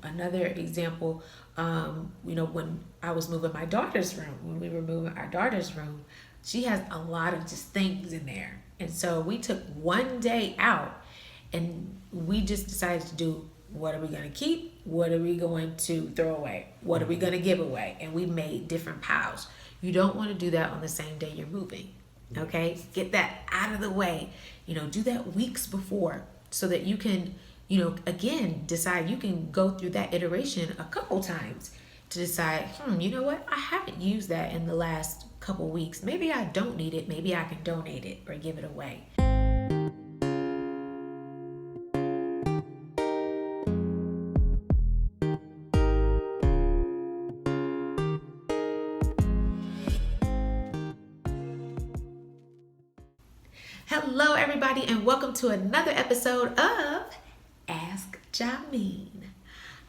Another example, when I was moving my daughter's room, when we were moving our daughter's room, she has a lot of just things in there. And so we took one day out and we just decided to do, what are we going to keep? What are we going to throw away? What are we going to give away? And we made different piles. You don't want to do that on the same day you're moving. Okay? Get that out of the way. Do that weeks before so that you can, again, decide. You can go through that iteration a couple times to decide, you know what? I haven't used that in the last couple weeks. Maybe I don't need it. Maybe I can donate it or give it away. Hello, everybody, and welcome to another episode of Ask Jameen.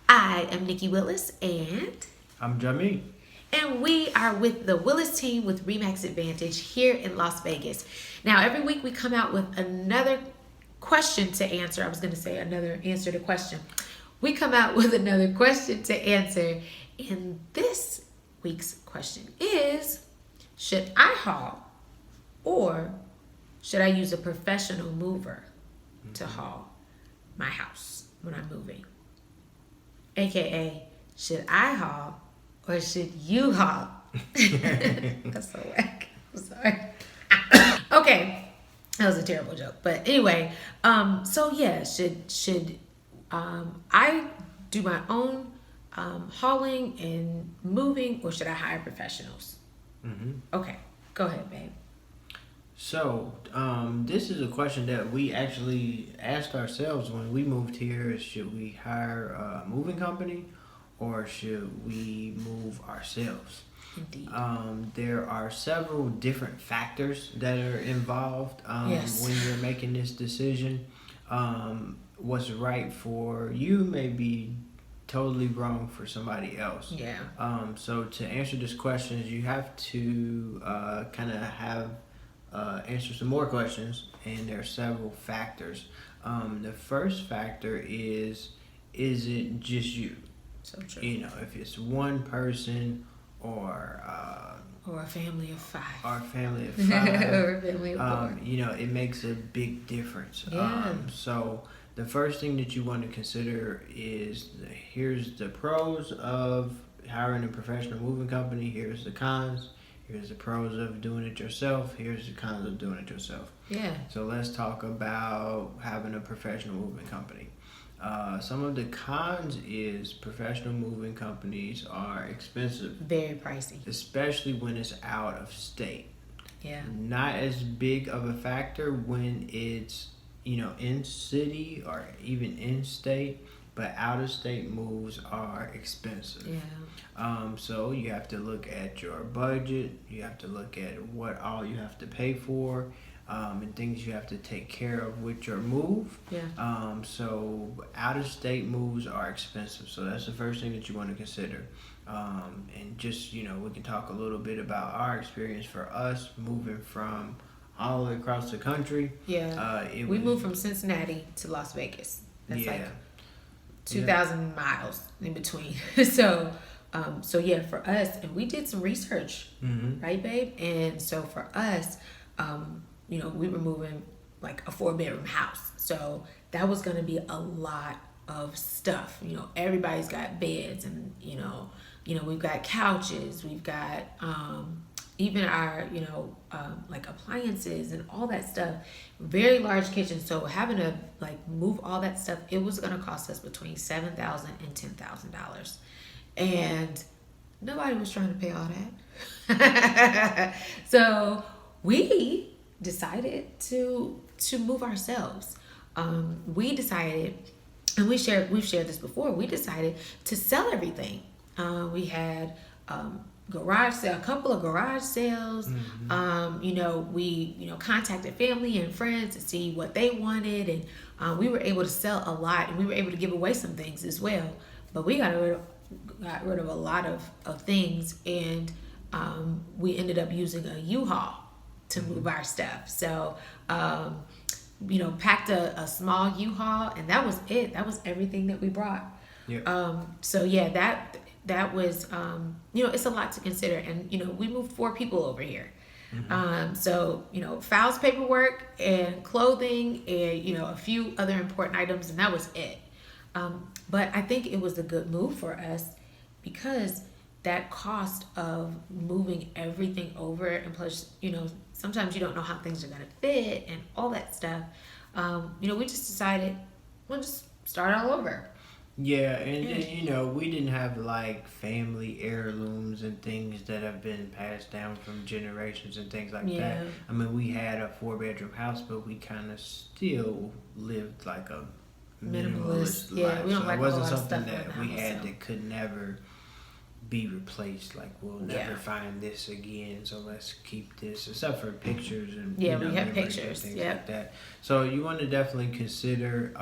I am Nikki Willis, and I'm Jameen. And we are with the Willis Team with Remax Advantage here in Las Vegas. Now, every week we come out with another question to answer. I was going to say another answer to question. We come out with another question to answer. And this week's question is, should I haul or should I use a professional mover to haul my house when I'm moving? AKA, should I haul or should you haul? That's so whack. I'm sorry. Okay, that was a terrible joke. But anyway, should I do my own hauling and moving, or should I hire professionals? Okay, go ahead, babe. So, this is a question that we actually asked ourselves when we moved here. Should we hire a moving company or should we move ourselves? Indeed. There are several different factors that are involved when you're making this decision. What's right for you may be totally wrong for somebody else. Yeah. So to answer this question, you have to kind of have answer some more questions, and there are several factors. The first factor is it just you? So true. If it's one person or a family of five. Or a family of five. Or a family of four. It makes a big difference. Yeah. So the first thing that you want to consider is here's the pros of hiring a professional moving company. Here's the cons. Here's the pros of doing it yourself. Here's the cons of doing it yourself. Yeah. So let's talk about having a professional moving company. Some of the cons is professional moving companies are expensive. Very pricey. Especially when it's out of state. Yeah. Not as big of a factor when it's, in city or even in state. But out-of-state moves are expensive. Yeah. So you have to look at your budget. You have to look at what all you have to pay for, and things you have to take care of with your move. Yeah. So out-of-state moves are expensive. So that's the first thing that you want to consider. And just, we can talk a little bit about our experience for us moving from all the way across the country. Yeah. We moved from Cincinnati to Las Vegas. That's like 2,000 miles in between. So for us, and we did some research, right, babe? And so for us, we were moving like a 4-bedroom house. So that was going to be a lot of stuff. Everybody's got beds and, we've got couches, we've got, even our, like appliances and all that stuff. Very large kitchen. So having to move all that stuff, it was going to cost us between $7,000 and $10,000. And nobody was trying to pay all that. So we decided to move ourselves. We decided, and we've shared this before, we decided to sell everything. We had, a couple of garage sales. We contacted family and friends to see what they wanted, and we were able to sell a lot, and we were able to give away some things as well. But we got rid of a lot of things, and we ended up using a U-Haul to move our stuff. So packed a small U-Haul, and that was it. That was everything that we brought. Yeah. So yeah, that was it's a lot to consider, and we moved 4 people over here. So files, paperwork, and clothing, and a few other important items, and that was it. But I think it was a good move for us because that cost of moving everything over, and plus sometimes you don't know how things are gonna fit and all that stuff. We just decided we'll just start all over. Yeah, and we didn't have like family heirlooms and things that have been passed down from generations and things like that. I mean, we had a 4-bedroom house, but we kind of still lived like a minimalist life. Yeah, we don't so like it wasn't a lot of something stuff that in the we house, had so. that could never be replaced. Like, we'll never find this again, so let's keep this, except for pictures and we have memories pictures, and things like that. So you want to definitely consider.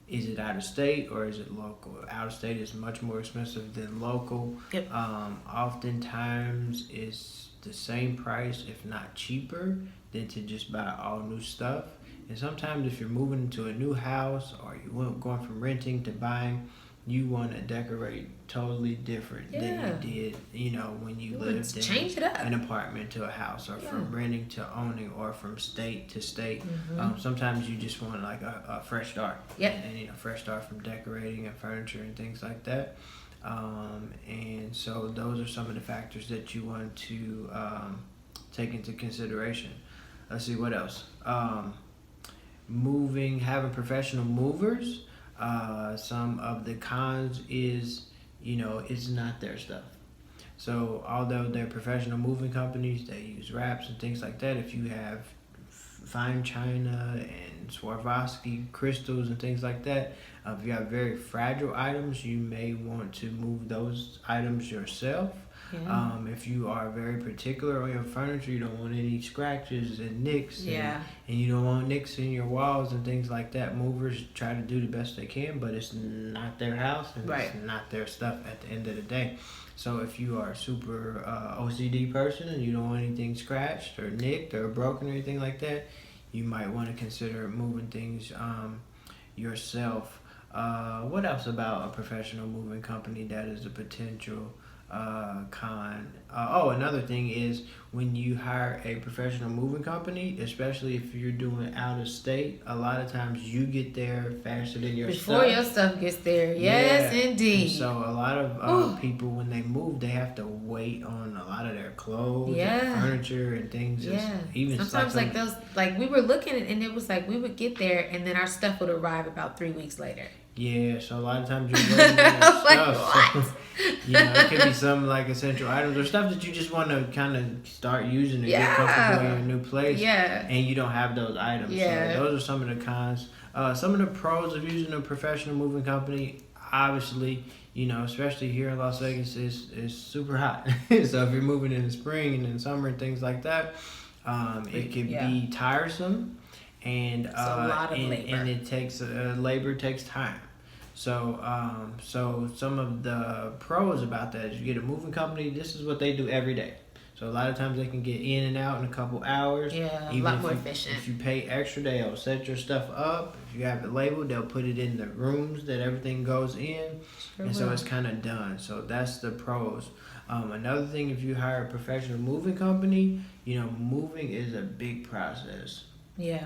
Is it out of state or is it local? Out of state is much more expensive than local. Yep. Oftentimes it's the same price, if not cheaper, than to just buy all new stuff. And sometimes if you're moving into a new house or you're going from renting to buying, you want to decorate totally different than you did, when you lived change it up. an apartment to a house, or from renting to owning, or from state to state. Mm-hmm. Sometimes you just want like a fresh start. Yep. And fresh start from decorating and furniture and things like that. And so those are some of the factors that you want to take into consideration. Let's see what else. Having professional movers. Some of the cons is, it's not their stuff. So although they're professional moving companies, they use wraps and things like that. If you have fine china and Swarovski crystals and things like that, if you have very fragile items, you may want to move those items yourself. Yeah. If you are very particular on your furniture, you don't want any scratches and nicks, and you don't want nicks in your walls and things like that. Movers try to do the best they can, but it's not their house and it's not their stuff at the end of the day. So if you are a super OCD person and you don't want anything scratched or nicked or broken or anything like that, you might want to consider moving things yourself. What else about a professional moving company that is a potential con? Another thing is when you hire a professional moving company, especially if you're doing out of state, a lot of times you get there faster than your before stuff. your stuff gets there. Yes, indeed. And so a lot of people, when they move, they have to wait on a lot of their clothes and furniture and things. Even sometimes like those, like we were looking at, and it was like we would get there and then our stuff would arrive about 3 weeks later. Yeah, so a lot of times you're waiting on your stuff. What? So, it could be some like essential items or stuff that you just want to kind of start using and get comfortable in your new place. Yeah. And you don't have those items. Yeah. So those are some of the cons. Some of the pros of using a professional moving company, obviously, especially here in Las Vegas, is super hot. So if you're moving in the spring and in summer and things like that, it could be tiresome. And it's a lot of labor. And it takes labor takes time. So some of the pros about that is you get a moving company. This is what they do every day. So a lot of times they can get in and out in a couple hours. Yeah, a lot more efficient. If you pay extra, they'll set your stuff up. If you have it labeled, they'll put it in the rooms that everything goes in. So it's kind of done. So that's the pros. Another thing, if you hire a professional moving company, moving is a big process. Yeah.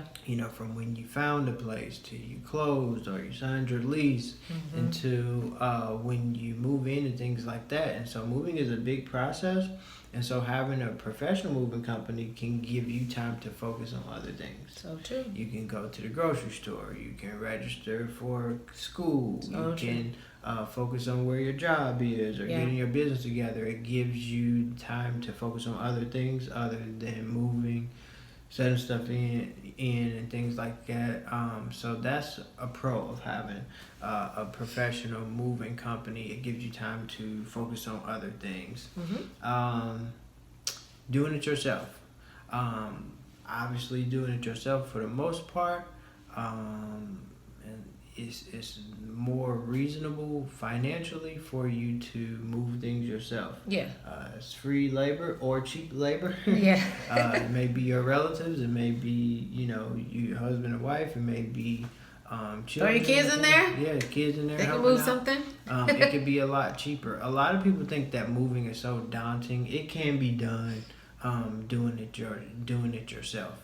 From when you found a place to you closed or you signed your lease, and to when you move in and things like that. And so moving is a big process. And so having a professional moving company can give you time to focus on other things. So true. You can go to the grocery store. You can register for school. You can focus on where your job is or getting your business together. It gives you time to focus on other things other than moving, setting stuff in and things like that. So that's a pro of having a professional moving company. It gives you time to focus on other things. Doing it yourself. Obviously doing it yourself for the most part. And it's more reasonable financially for you to move things yourself. Yeah. It's free labor or cheap labor. Yeah. It may be your relatives. It may be, your husband and wife. It may be Throw your kids in there? Yeah, kids in there. They can move something? It could be a lot cheaper. A lot of people think that moving is so daunting. It can be done doing it yourself.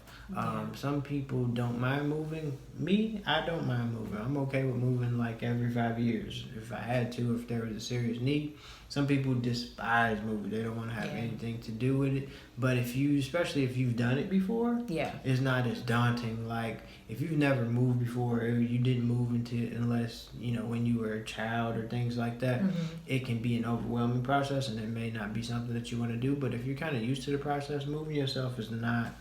Some people don't mind moving. Me, I don't mind moving. I'm okay with moving like every 5 years if I had to, if there was a serious need. Some people despise moving. They don't want to have anything to do with it. But especially if you've done it before, it's not as daunting. Like if you've never moved before, or you didn't move unless, when you were a child or things like that, it can be an overwhelming process and it may not be something that you want to do. But if you're kind of used to the process, moving yourself is not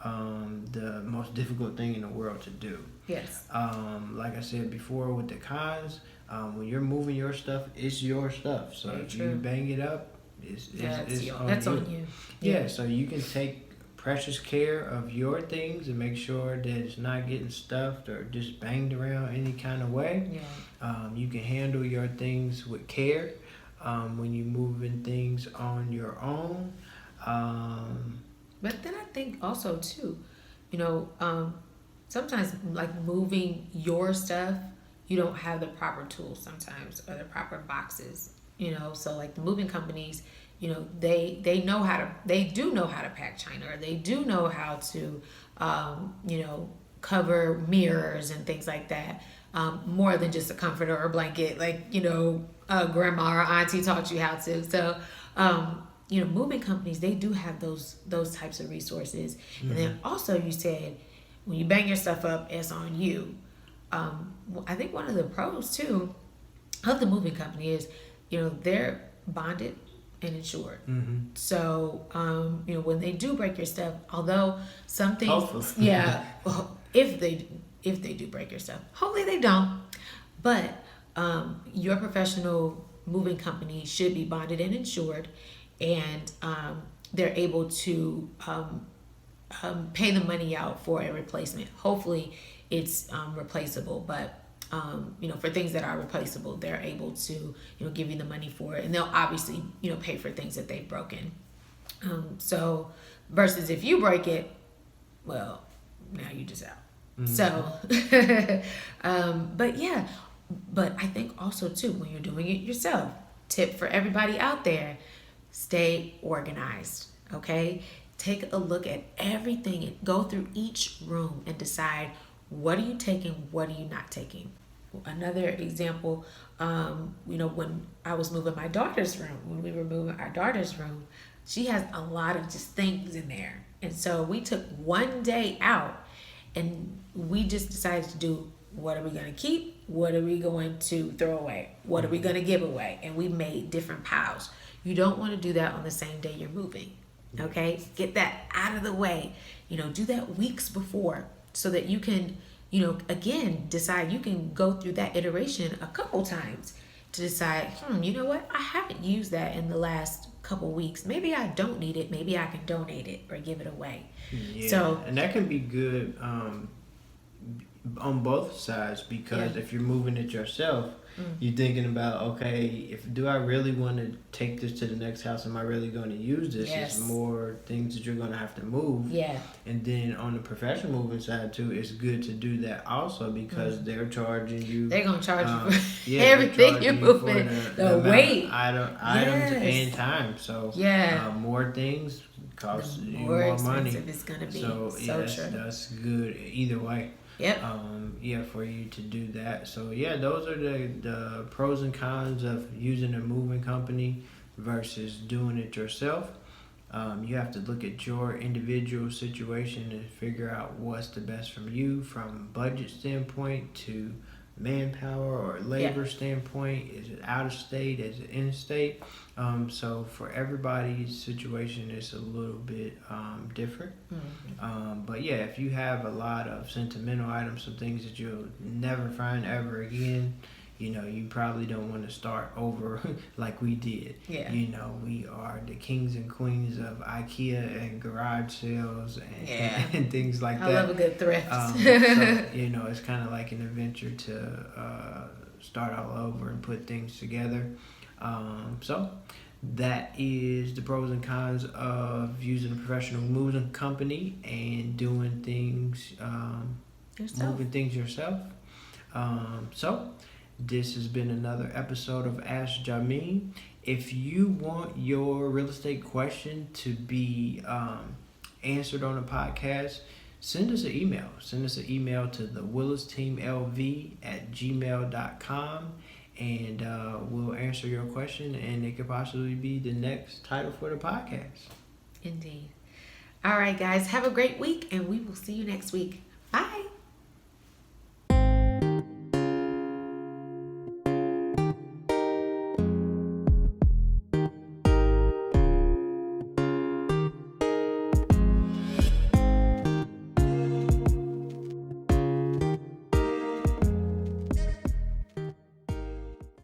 the most difficult thing in the world to do. Yes. Like I said before with the cons, when you're moving your stuff, it's your stuff. So if you bang it up, it's on you. Yeah, so you can take precious care of your things and make sure that it's not getting stuffed or just banged around any kind of way. Yeah. You can handle your things with care when you're moving things on your own. But then I think also too, sometimes like moving your stuff, you don't have the proper tools sometimes or the proper boxes, so like the moving companies, they do know how to pack china, or they do know how to, cover mirrors and things like that, more than just a comforter or a blanket, like, grandma or auntie taught you how to. So, moving companies, they do have those types of resources. And then also you said, when you bang your stuff up, it's on you. I think one of the pros too of the moving company is, they're bonded and insured. So, when they do break your stuff, although some things, hopefully. Well, if they do break your stuff, hopefully they don't. But your professional moving company should be bonded and insured, and they're able to pay the money out for a replacement. Hopefully it's replaceable, but for things that are replaceable, they're able to give you the money for it, and they'll obviously pay for things that they've broken. So versus if you break it, well, now you just out. So but I think also too, when you're doing it yourself, tip for everybody out there, stay organized. Okay, take a look at everything and go through each room and decide, what are you taking, what are you not taking. Another example, when I was moving my daughter's room, when we were moving our daughter's room, she has a lot of just things in there. And so we took one day out and we just decided to do, what are we going to keep? What are we going to throw away? What are we going to give away? And we made different piles. You don't want to do that on the same day you're moving. Okay? Get that out of the way. Do that weeks before so that you can, again, decide. You can go through that iteration a couple times to decide, you know what? I haven't used that in the last couple weeks. Maybe I don't need it. Maybe I can donate it or give it away. Yeah, so, and that can be good on both sides, because if you're moving it yourself, you're thinking about, okay, do I really want to take this to the next house? Am I really going to use this? Yes. It's more things that you're going to have to move. Yeah. And then on the professional moving side too, it's good to do that also, because they're charging you. They're going to charge you for everything you're moving. The weight. Items and time. So more things cost you more money. It's going to be. So true. That's good either way. Yep. For you to do that. So those are the pros and cons of using a moving company versus doing it yourself. You have to look at your individual situation and figure out what's the best from you, from budget standpoint to manpower or labor standpoint. Is it out of state? Is it in state? So for everybody's situation, it's a little bit different. But if you have a lot of sentimental items, some things that you'll never find ever again, you probably don't want to start over like we did. Yeah. We are the kings and queens of IKEA and garage sales and things like that. I love a good thrift. It's kind of like an adventure to start all over and put things together. So that is the pros and cons of using a professional moving company and doing things, moving things yourself. So this has been another episode of Ask Jameen. If you want your real estate question to be answered on the podcast, send us an email. Send us an email to the Willis Team LV at gmail.com, and we'll answer your question, and it could possibly be the next title for the podcast. Indeed. All right, guys, have a great week, and we will see you next week.